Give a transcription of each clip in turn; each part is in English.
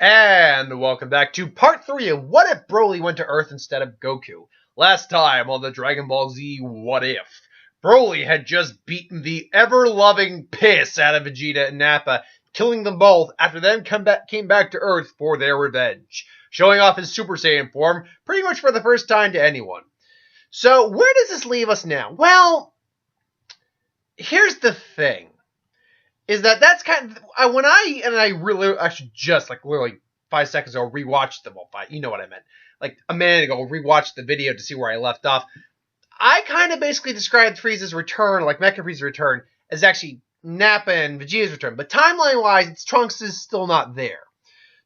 And welcome back to part 3 of What If Broly Went to Earth instead of Goku. Last time on the Dragon Ball Z What If, Broly had just beaten the ever-loving piss out of Vegeta and Nappa, killing them both after then came back to Earth for their revenge, showing off his Super Saiyan form pretty much for the first time to anyone. So where does this leave us now? Well, here's the thing. Is that's kind of when I should just literally 5 seconds ago rewatched them. Well, you know what I meant. Like a minute ago, rewatched the video to see where I left off. I kind of basically described Frieza's return, like Mecha Frieza's return, as actually Nappa and Vegeta's return. But timeline-wise, Trunks is still not there.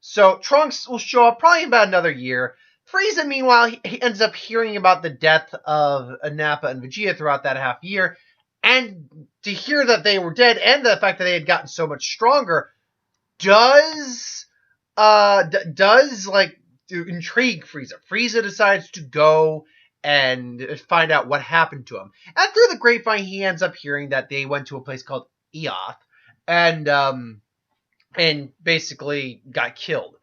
So Trunks will show up probably in about another year. Frieza, meanwhile, he ends up hearing about the death of Nappa and Vegeta throughout that half year. And to hear that they were dead and the fact that they had gotten so much stronger does intrigue Frieza. Frieza decides to go and find out what happened to him. And through the grapevine, he ends up hearing that they went to a place called Eoth and basically got killed.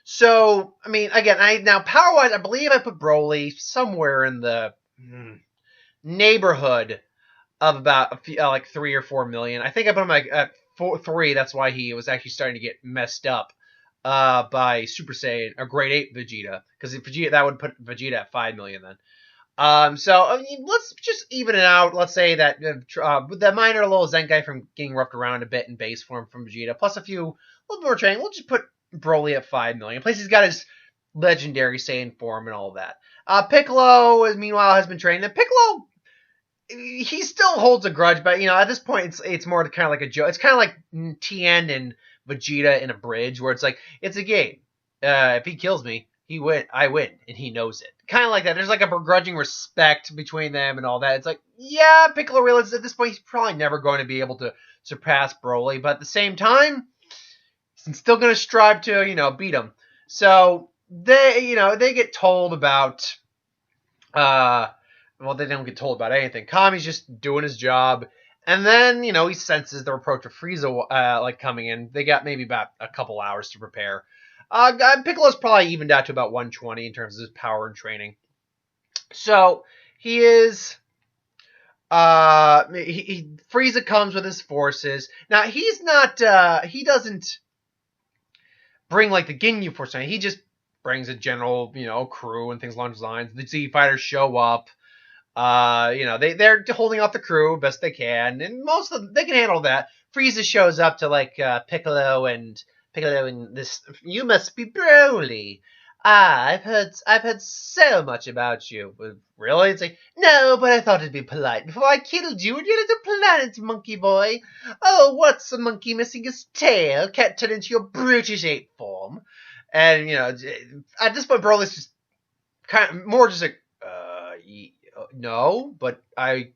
So, I mean, again, now power-wise, I believe I put Broly somewhere in the neighborhood of about like 3 or 4 million. I think I put him like at 3. That's why he was actually starting to get messed up by Super Saiyan, or Grade 8 Vegeta, because Vegeta, that would put Vegeta at 5 million then. So I mean, let's just even it out. Let's say that the minor little Zenkai from getting roughed around a bit in base form from Vegeta, plus a little bit more training. We'll just put Broly at 5 million. Plus he's got his legendary Saiyan form and all that. Piccolo, meanwhile, has been trained. And Piccolo, he still holds a grudge, but at this point, it's more kind of like a joke. It's kind of like Tien and Vegeta in a bridge, where it's like it's a game. If he kills me, I win, and he knows it. Kind of like that. There's like a begrudging respect between them and all that. It's like, yeah, Piccolo realizes at this point he's probably never going to be able to surpass Broly, but at the same time, he's still going to strive to beat him. So they get told about well, they don't get told about anything. Kami's just doing his job. And then, he senses the approach of Frieza, coming in. They got maybe about a couple hours to prepare. Piccolo's probably evened out to about 120 in terms of his power and training. So, he is... Frieza comes with his forces. Now, he's not... he doesn't bring, the Ginyu force. He just brings a general, crew and things along those lines. The Z Fighters show up. They're holding off the crew best they can, and most of them, they can handle that. Frieza shows up to Piccolo and this. You must be Broly. I've heard so much about you. Really? It's like, no, but I thought it'd be polite before I killed you and your little planet, monkey boy. Oh, what's a monkey missing his tail? Can't turn into your brutish ape form. And at this point, Broly's just kind of more just like, no, but I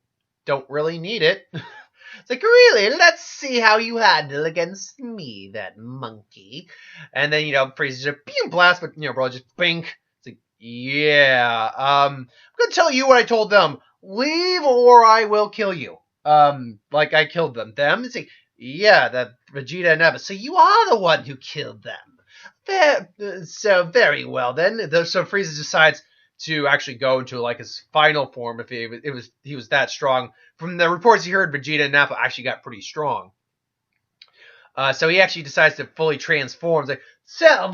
don't really need it. It's like, really? Let's see how you handle against me, that monkey. And then, Frieza's just being blast, but, bro, just bink. It's like, yeah, I'm gonna tell you what I told them. Leave or I will kill you. Like I killed them. It's like, yeah, that Vegeta and Nappa. So you are the one who killed them. So very well then. So Frieza decides to actually go into his final form if he was that strong. From the reports he heard, Vegeta and Nappa actually got pretty strong. So he actually decides to fully transform. He's like, so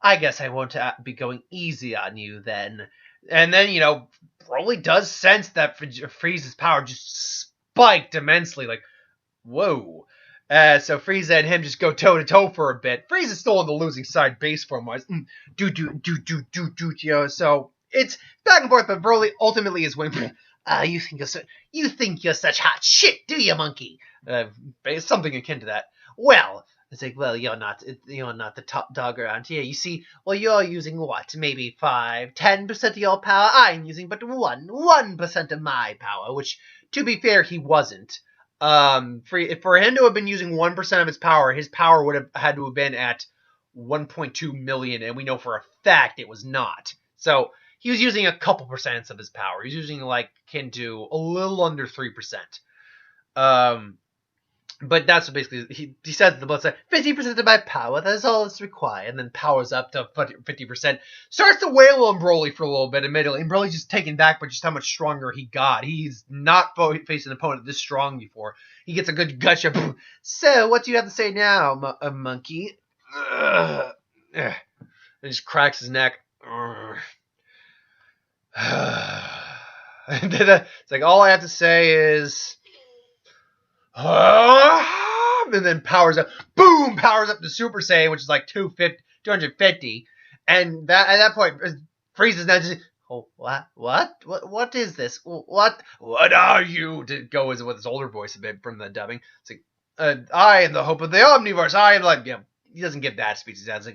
I guess I won't be going easy on you then. And then Broly does sense that Frieza's power just spiked immensely. Like, whoa. So Frieza and him just go toe-to-toe for a bit. Frieza's still on the losing side base form-wise. So it's back and forth, but Broly ultimately is winning. You think you're such hot shit, do you, monkey? Something akin to that. Well, it's like, well, you're not the top dog around here. You see, well, you're using what? Maybe 5-10% of your power. I'm using but 1% of my power, which, to be fair, he wasn't. For him to have been using 1% of his power would have had to have been at 1.2 million, and we know for a fact it was not. So he was using a couple percent of his power. He was using akin to a little under 3%. But that's what basically he says to the blood, 50% of my power, that is all that's required, and then powers up to 50%. Starts to wail on Broly for a little bit, admittedly, and Broly's just taken back by just how much stronger he got. He's not faced an opponent this strong before. He gets a good gotcha. So, what do you have to say now, monkey? And just cracks his neck. And then it's like, all I have to say is... and then powers up, boom, powers up to Super Saiyan, which is like 250, and that at that point, Frieza's now just, oh, what is this? What are you? To go with his older voice a bit from the dubbing. It's like, I am the hope of the Omniverse. I am like, he doesn't give that speech. It's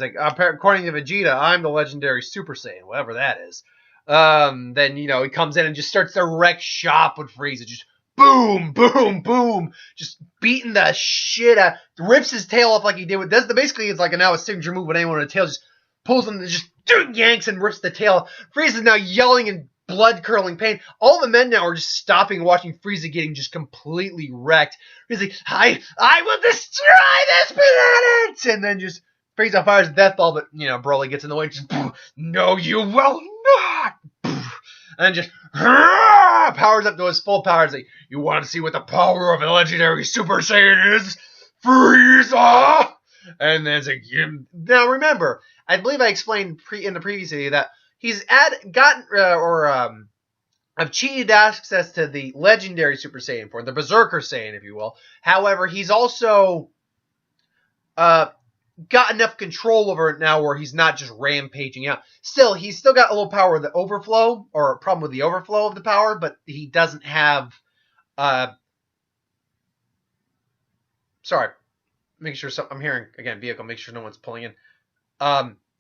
like, according to Vegeta, I'm the legendary Super Saiyan, whatever that is. Then he comes in and just starts to wreck shop with Frieza, just. Boom, boom, boom. Just beating the shit out. Rips his tail off like he did with this. Basically, it's like now a signature move when anyone with a tail just pulls him and just yanks and rips the tail. Frieza's now yelling in blood-curdling pain. All the men now are just stopping and watching Frieza getting just completely wrecked. He's like, I will destroy this planet! And then just Frieza fires a death ball, but, Broly gets in the way and just, no, you will not! And then just powers up to his full power. It's like, you want to see what the power of a legendary Super Saiyan is? Frieza! And then it's like, now remember, I believe I explained in the previous video that he's achieved access to the legendary Super Saiyan form, the Berserker Saiyan, if you will. However, he's also got enough control over it now where he's not just rampaging out. Still, he's still got a little power with the overflow, or a problem with the overflow of the power, but he doesn't have... sorry. Make sure... I'm hearing, again, vehicle. Make sure no one's pulling in.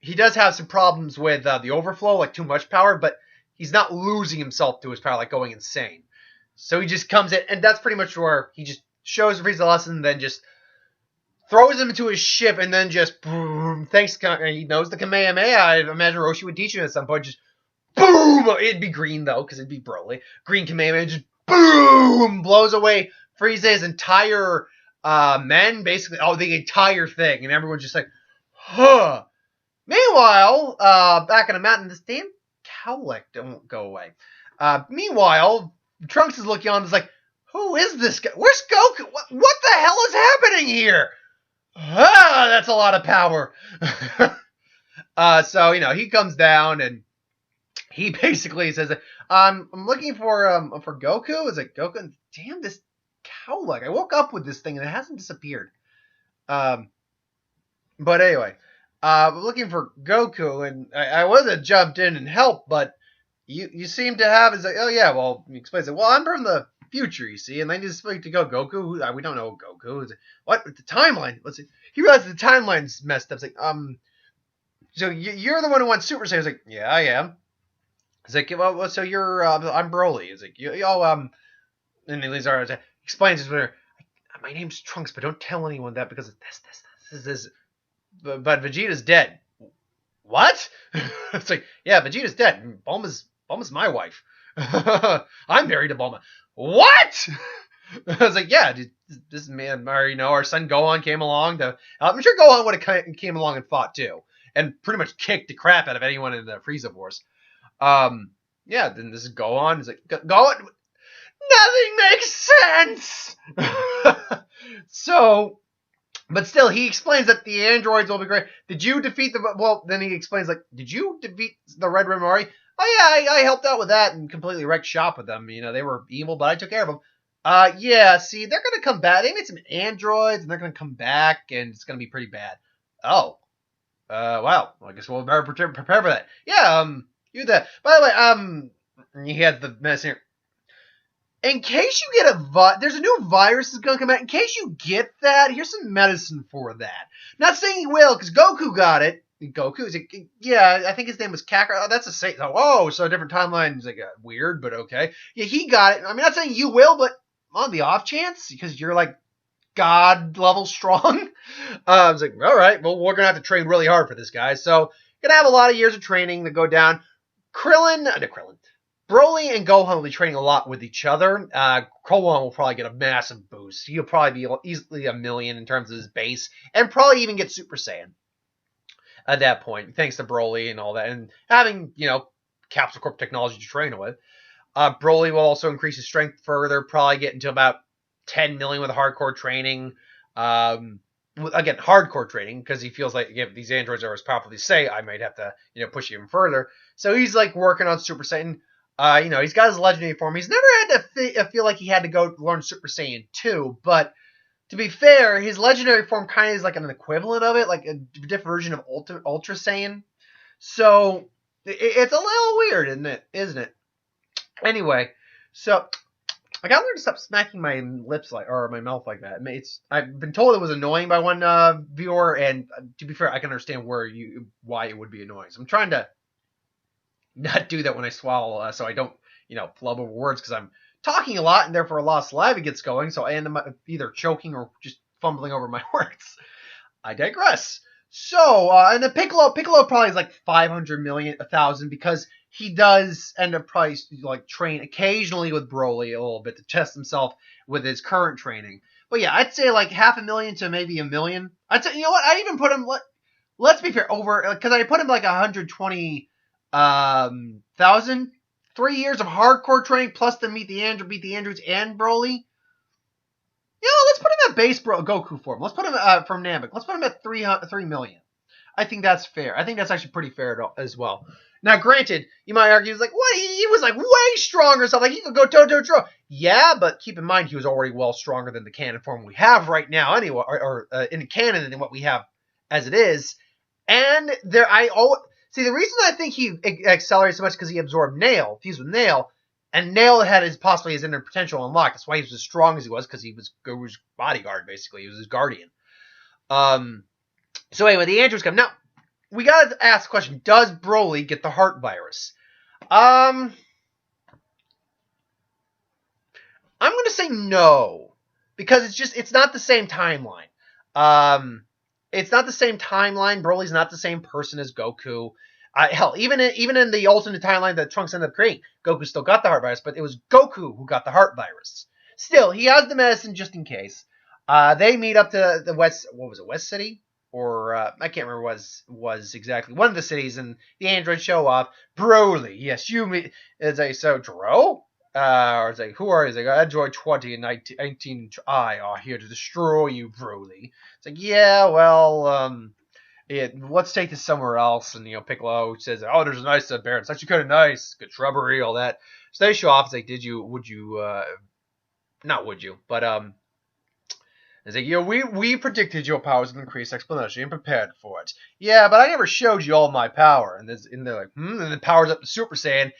He does have some problems with the overflow, like too much power, but he's not losing himself to his power, like going insane. So he just comes in, and that's pretty much where he just shows Frieza the lesson, and then just throws him into his ship, and then just boom. Thanks, he knows the Kamehameha. I imagine Roshi would teach him at some point. Just boom. It'd be green though, because it'd be Broly. Green Kamehameha, just boom, blows away Frieza's entire men, basically, the entire thing, and everyone's just like, huh. Meanwhile, back in the mountain, this damn cowlick don't go away. Meanwhile, Trunks is looking on and is like, who is this guy? Where's Goku? What the hell is happening here? That's a lot of power. So, he comes down and he basically says, I'm looking for Goku. Is it Goku? Damn, this cowlick. I woke up with this thing and it hasn't disappeared. But anyway, looking for Goku, and I would have jumped in and helped, but you seem to have, is like, oh yeah, well, he explains it. Well, I'm from the future, you see, and they just speak to Goku. We don't know Goku. What? The timeline? Let's see. He realizes the timeline's messed up. It's like, so you're the one who wants Super Saiyan. He's like, yeah, I am. He's like, well, so you're, I'm Broly. He's like, and Lizard explains his winner. My name's Trunks, but don't tell anyone that because this. But Vegeta's dead. What? It's like, yeah, Vegeta's dead. Bulma's my wife. I'm married to Bulma. What? I was like, yeah, this man, our son Gohan came along to. I'm sure Gohan would have came along and fought too, and pretty much kicked the crap out of anyone in the Frieza Force. Yeah, then this is Gohan. He's like, Gohan, nothing makes sense. So, but still, he explains that the androids will be great. Did you defeat the? Well, then he explains like, did you defeat the Red Rimori? Oh yeah, I helped out with that and completely wrecked shop with them. They were evil, but I took care of them. Yeah, see, they're gonna come back. They made some androids, and they're gonna come back, and it's gonna be pretty bad. Oh, wow. Well, I guess we'll better prepare for that. Yeah, you that. By the way, he has the mess here. In case you get there's a new virus that's gonna come out. In case you get that, here's some medicine for that. Not saying he will, because Goku got it. Goku? Like, yeah, I think his name was Kakarot. Oh, that's a Satan. Oh, so a different timeline. It's like weird, but okay. Yeah, he got it. I mean, not saying you will, but on the off chance, because you're like God level strong. I was like, all right, well, we're gonna have to train really hard for this guy. So, gonna have a lot of years of training to go down. Broly Broly and Gohan will be training a lot with each other. Gohan will probably get a massive boost. He'll probably be easily 1 million in terms of his base, and probably even get Super Saiyan at that point, thanks to Broly and all that, and having, Capsule Corp technology to train with. Broly will also increase his strength further, probably get into about 10 million with hardcore training. Again, hardcore training, because he feels like if these androids are as powerful as they say, I might have to, push even further. So he's like working on Super Saiyan. He's got his legendary form. He's never had to feel like he had to go learn Super Saiyan 2, but to be fair, his legendary form kind of is like an equivalent of it, like a different version of Ultra Saiyan. So it's a little weird, isn't it? Anyway, so I gotta learn to stop smacking my lips or my mouth like that. I've been told it was annoying by one viewer, and to be fair, I can understand why it would be annoying. So I'm trying to not do that when I swallow, so I don't, flub over words, because I'm talking a lot, and therefore a lot of saliva gets going, so I end up either choking or just fumbling over my words. I digress. So, and the Piccolo probably is like 500,000, because he does end up probably like train occasionally with Broly a little bit to test himself with his current training. But yeah, I'd say like 500,000 to maybe 1 million. I'd say, I even put him, let's be fair, over, because I put him like 120,000. 3 years of hardcore training plus to beat the androids and Broly. Let's put him at base Goku form. Let's put him from Namek. Let's put him at 3 million. I think that's fair. I think that's actually pretty fair as well. Now, granted, you might argue, what? He was like way stronger, so like he could go toe-to-toe. Yeah, but keep in mind he was already well stronger than the canon form we have right now, anyway, or in the canon than what we have as it is. And see, the reason I think he accelerated so much because he absorbed fused with Nail, and Nail had possibly his inner potential unlocked. That's why he was as strong as he was, because he was Goku's bodyguard, basically. He was his guardian. So anyway, the androids come. Now, we gotta ask the question, does Broly get the heart virus? I'm gonna say no, because it's not the same timeline. It's not the same timeline. Broly's not the same person as Goku. Hell, even in the alternate timeline that Trunks ended up creating, Goku still got the heart virus, but it was Goku who got the heart virus. Still, he has the medicine just in case. They meet up to the West City? Or, I can't remember what was exactly one of the cities, and the androids show up. Broly, yes, you meet. It's like, so, Dro? Or it's like, who are you? It's like, Android 20 and 19, I are here to destroy you, Broly. It's like, yeah, well, let's take this somewhere else. And, Piccolo says, oh, there's a nice bear. It's actually kind of nice. Good shrubbery, all that. So they show off. It's like, not would you, but, it's like, we predicted your powers would increase exponentially and prepared for it. Yeah, but I never showed you all my power. And they're like, and then powers up to Super Saiyan.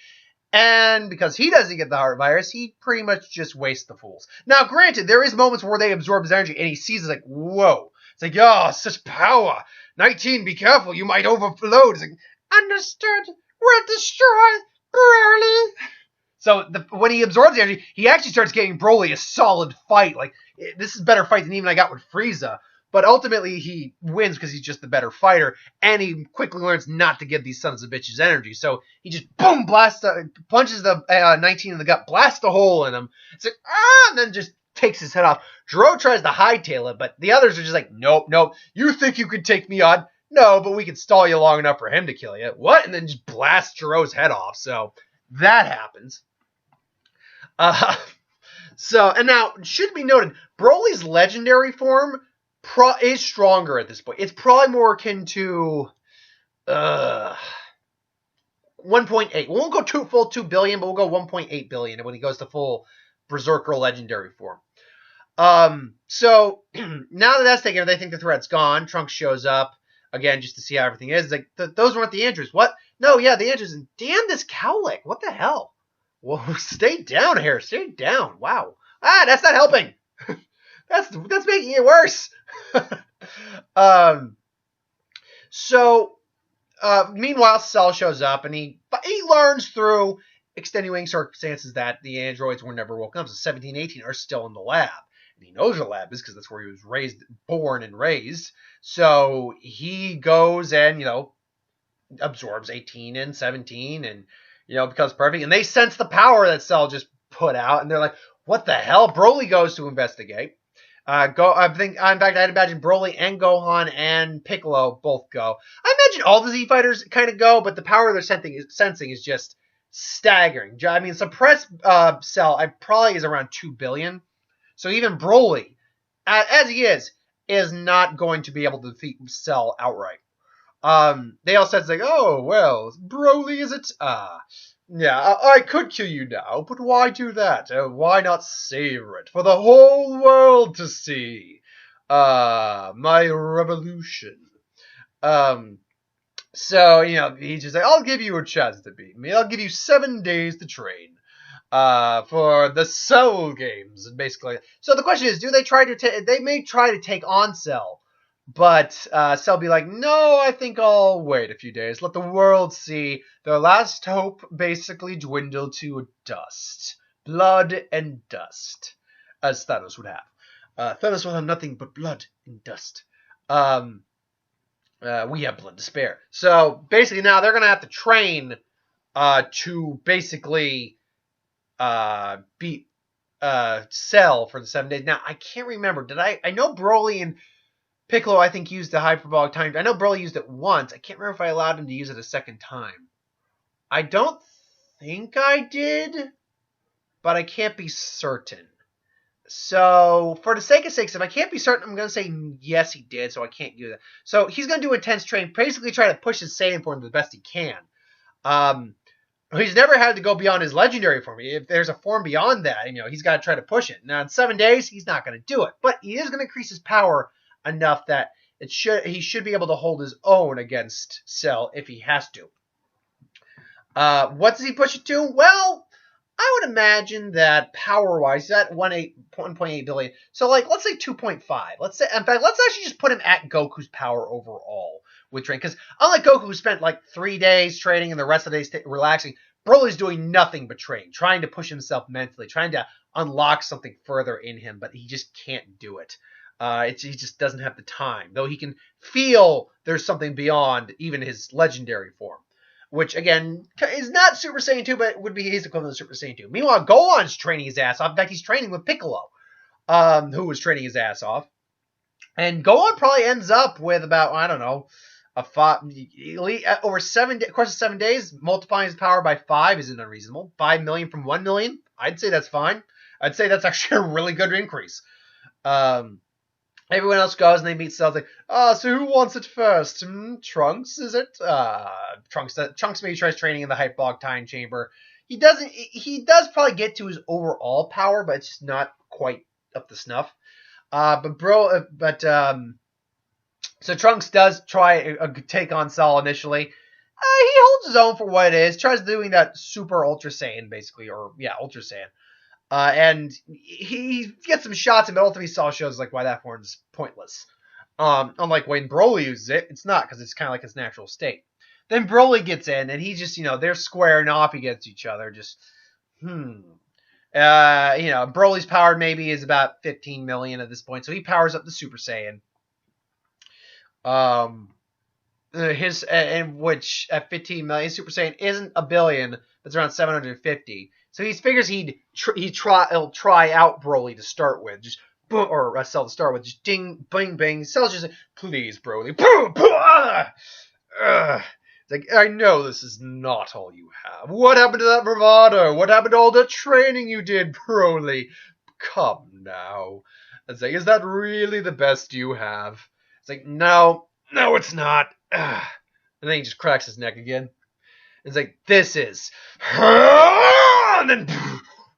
And because he doesn't get the heart virus, he pretty much just wastes the fools. Now, granted, there is moments where they absorb his energy, and he sees it like, whoa. It's like, such power. 19, be careful, you might overload. It's like, understood. We'll destroy Broly. So when he absorbs the energy, he actually starts getting Broly a solid fight. Like, this is a better fight than even I got with Frieza. But ultimately, he wins because he's just the better fighter. And he quickly learns not to give these sons of bitches energy. So he just, boom, punches the 19 in the gut, blasts a hole in him. It's like, and then just takes his head off. Jiro tries to hightail it, but the others are just like, nope. You think you could take me on? No, but we can stall you long enough for him to kill you. What? And then just blast Jiro's head off. So that happens. And now, it should be noted, Broly's legendary form is stronger at this point. It's probably more akin to 1.8. We won't go full 2 billion, but we'll go 1.8 billion when he goes to full Berserker legendary form. So now that that's taken, they think the threat's gone. Trunks shows up again just to see how everything is. It's like, those weren't the androids. What? No, yeah, the androids. Damn this cowlick. What the hell? Well, stay down here. Stay down. Wow. That's not helping. That's making it worse. Meanwhile, Cell shows up, and he learns through extenuating circumstances that the androids were never woken up. So 17, 18 are still in the lab. And he knows where the lab is because that's where he was born and raised. So he goes and, absorbs 18 and 17 and becomes perfect, and they sense the power that Cell just put out, and they're like, "What the hell?" Broly goes to investigate. In fact, I'd imagine Broly and Gohan and Piccolo both go. I imagine all the Z Fighters kind of go, but the power they're sensing is just staggering. I mean, suppressed Cell probably is around 2 billion. So even Broly, as he is not going to be able to defeat Cell outright. They all said, like, "Oh, well, Broly, is it? Yeah, I could kill you now, but why do that? Why not savor it for the whole world to see? My revolution." So, he's just like, "I'll give you a chance to beat me. I'll give you 7 days to train. For the Cell games," basically. So the question is, do they try to they may try to take on Cell, but Cell be like, "No, I think I'll wait a few days. Let the world see their last hope basically dwindle to dust. Blood and dust." As Thanos would have. Thanos will have nothing but blood and dust. We have blood to spare. So basically now they're going to have to train to basically beat Cell for the 7 days. Now, I can't remember. I know Broly and Piccolo, I think, used the hyperbolic time. I know Broly used it once. I can't remember if I allowed him to use it a second time. I don't think I did, but I can't be certain. So, for the sake of sakes, if I can't be certain, I'm going to say yes, he did, so I can't do that. So, he's going to do intense training, basically try to push his Saiyan form the best he can. He's never had to go beyond his legendary form. If there's a form beyond that, he's got to try to push it. Now, in 7 days, he's not going to do it, but he is going to increase his power enough that he should be able to hold his own against Cell if he has to. What does he push it to? Well, I would imagine that power-wise, he's at 1.8 billion. So, let's say 2.5. Let's actually just put him at Goku's power overall with training. Because unlike Goku, who spent 3 days training and the rest of the days relaxing, Broly's doing nothing but training, trying to push himself mentally, trying to unlock something further in him, but he just can't do it. He just doesn't have the time, though he can feel there's something beyond even his legendary form, which, again, is not Super Saiyan 2, but would be his equivalent to Super Saiyan 2. Meanwhile, Gohan's training his ass off. In fact, he's training with Piccolo, who was training his ass off. And Gohan probably ends up with about, I don't know, over 7 days. Of course, 7 days, multiplying his power by 5 isn't unreasonable. 5 million from 1 million, I'd say that's fine. I'd say that's actually a really good increase. Everyone else goes and they meet Cell. So who wants it first? Trunks, is it? Trunks maybe tries training in the hyperbolic time chamber. He does probably get to his overall power, but it's just not quite up to snuff. So Trunks does try a take on Cell initially. He holds his own for what it is. Tries doing that Super Ultra Saiyan, basically, Ultra Saiyan. And he gets some shots, and ultimately Cell shows why that form's pointless. Unlike when Broly uses it, it's not, because it's kind of like its natural state. Then Broly gets in, and he just, they're squaring off against each other. Broly's power maybe is about 15 million at this point, so he powers up the Super Saiyan. Which at 15 million, Super Saiyan isn't a billion, but it's around 750. So he figures he'll try out Broly to start with, or Cell to start with, just ding, bing, bing. Cell's just like, "Please, Broly." It's I know this is not all you have. What happened to that bravado? What happened to all the training you did, Broly? Come now. It's is that really the best you have? It's no, it's not. And then he just cracks his neck again. It's this is. And then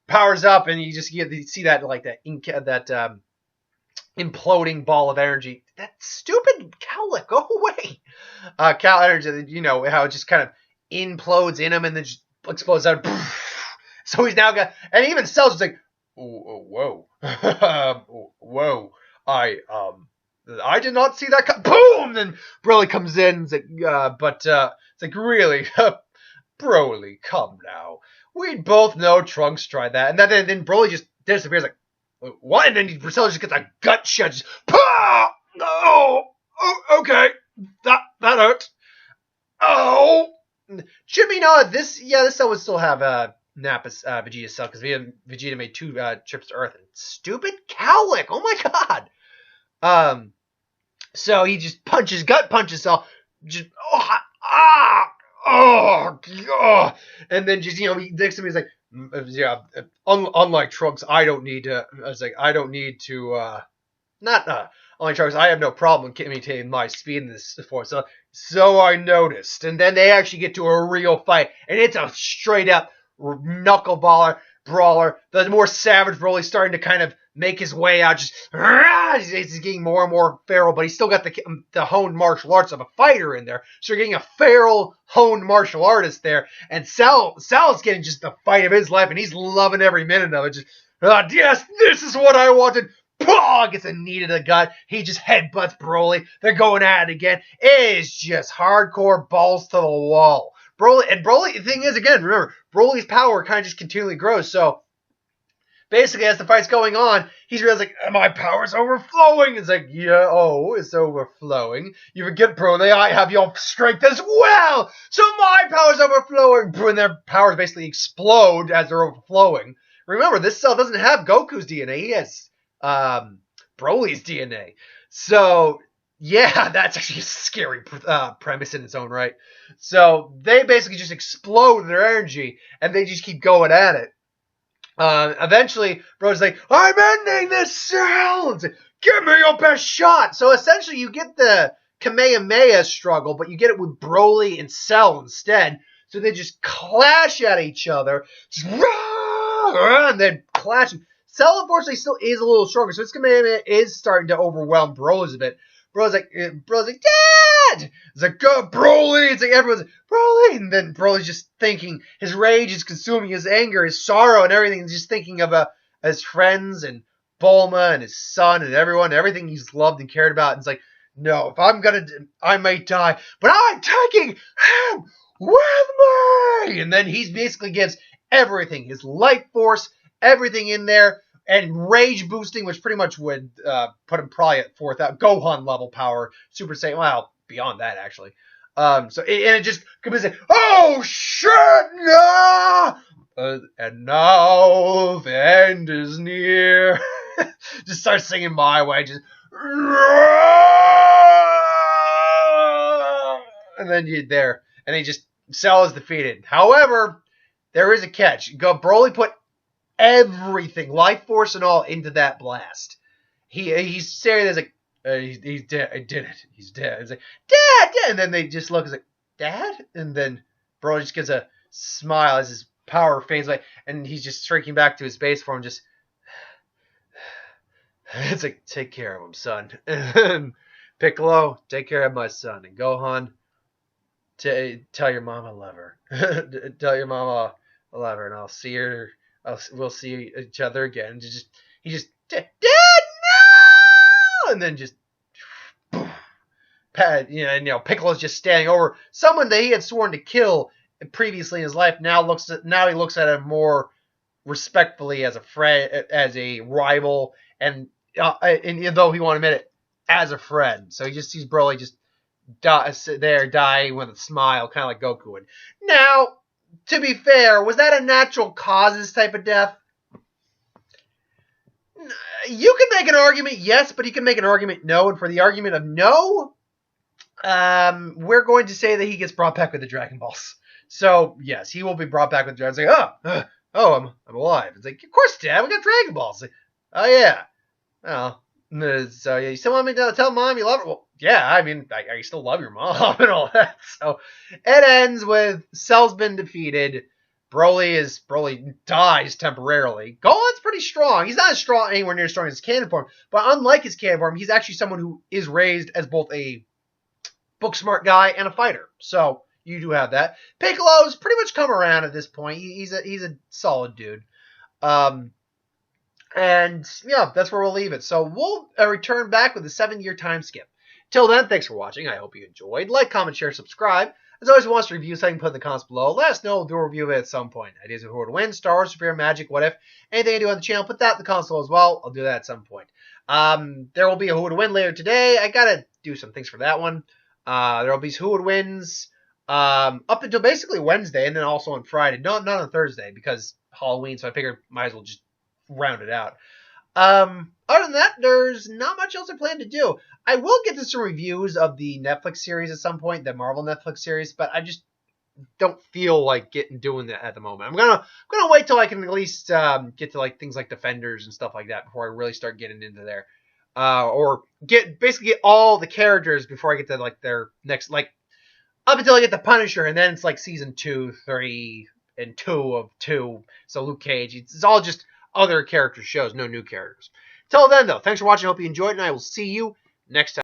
powers up, and you see that that imploding ball of energy. That stupid cowlick, go away. Cow energy, how it just kind of implodes in him and then just explodes out. So he's now got, and even Cell's just whoa, whoa, I did not see that. Boom! Then Broly comes in. It's really, Broly, come now. We both know Trunks tried that, and then Broly just disappears. What? And then Cell just gets a gut shot. Just, oh, okay, that hurt. Oh, Should be known this cell would still have Vegeta's cell because Vegeta made 2 trips to Earth. And stupid Cowlick! Oh my god! So he just gut punches Cell, just and then just he next to me he's like, unlike Trunks, I don't need to. I was like, I don't need to. Not unlike Trunks, I have no problem maintaining my speed in this force. So I noticed, and then they actually get to a real fight, and it's a straight up knuckleballer brawler. The more savage Broly's starting to kind of make his way out. Just he's getting more and more feral, but he's still got the honed martial arts of a fighter in there. So you're getting a feral honed martial artist there, and Sal's getting just the fight of his life, and he's loving every minute of it. Just yes, this is what I wanted. Gets a knee to the gut. He just headbutts Broly. They're going at it again. It is just hardcore balls to the wall. Broly, the thing is, again, remember, Broly's power kind of just continually grows. So basically, as the fight's going on, he's realizing, my power's overflowing. It's like, yeah, it's overflowing. You forget, Broly, I have your strength as well. So my power's overflowing. And their powers basically explode as they're overflowing. Remember, this cell doesn't have Goku's DNA. He has Broly's DNA. So yeah, that's actually a scary premise in its own right. So they basically just explode their energy, and they just keep going at it. Eventually, Broly's like, I'm ending this cell! Like, give me your best shot! So essentially, you get the Kamehameha struggle, but you get it with Broly and Cell instead. So they just clash at each other, just, and then clashing. Cell, unfortunately, still is a little stronger, so this Kamehameha is starting to overwhelm Broly a bit. Broly's like, Dad! It's like, go, Broly! It's like, everyone's like, Broly! And then Broly's just thinking, his rage is consuming his anger, his sorrow, and everything. He's just thinking of his friends, and Bulma, and his son, and everything he's loved and cared about. And it's like, no, if I'm gonna, I may die, but I'm taking him with me! And then he basically gives everything, his life force, everything in there, and rage boosting, which pretty much would put him probably at 4,000 Gohan level power, Super Saiyan. Well, beyond that actually. It just comes in. Oh shit! No! And now the end is near. Just start singing My Way. Just and then you're there, and he just Cell is defeated. However, there is a catch. Broly put everything, life force and all, into that blast. He's staring there, like, he's dead. I did it. He's dead. It's like, Dad, Dad. And then they just look, it's like, Dad? And then Broly just gives a smile as his power fades away, and he's just shrinking back to his base form, just, it's like, take care of him, son. And Piccolo, take care of my son. And Gohan, tell your mama I love her. Tell your mama I love her, and I'll see her. We'll see each other again. He just, Dad, no! And then just, Piccolo's just standing over someone that he had sworn to kill previously in his life. Now he looks at him more respectfully as a friend, as a rival, and though he won't admit it, as a friend. So he just sees Broly just sit there dying with a smile, kind of like Goku would. Now, to be fair, was that a natural causes type of death? You can make an argument yes, but you can make an argument no. And for the argument of no, we're going to say that he gets brought back with the Dragon Balls. So yes, he will be brought back with the Dragon Balls. Like, I'm alive. It's like, of course, Dad, we got Dragon Balls. Like, oh yeah. Oh, so you still want me to tell Mom you love her? Well, yeah, I mean, I still love your mom and all that. So it ends with Cell's been defeated. Broly dies temporarily. Gohan's pretty strong. He's not as strong, anywhere near as strong as his cannon form, but unlike his cannon form, he's actually someone who is raised as both a book smart guy and a fighter. So you do have that. Piccolo's pretty much come around at this point. He's a solid dude. And yeah, that's where we'll leave it. So we'll return back with a 7-year time skip. Till then, thanks for watching. I hope you enjoyed. Like, comment, share, subscribe. As always, if you want us to review something, put in the comments below. Let us know. We'll do a review of it at some point. Ideas of who would win, Star Wars, Super Magic, What If. Anything I do on the channel, put that in the comments below as well. I'll do that at some point. There will be a who would win later today. I gotta do some things for that one. There will be who would wins up until basically Wednesday, and then also on Friday. No, not on Thursday because Halloween. So I figured might as well just round it out. Other than that, there's not much else I plan to do. I will get to some reviews of the Netflix series at some point, the Marvel Netflix series, but I just don't feel like doing that at the moment. I'm gonna wait till I can at least get to like things like Defenders and stuff like that before I really start getting into there. Or basically get all the characters before I get to like their next, like up until I get the Punisher, and then it's like season 2, 3, and 2 of 2. So Luke Cage, it's all just other character shows, no new characters. Till then, though, thanks for watching. I hope you enjoyed, and I will see you next time.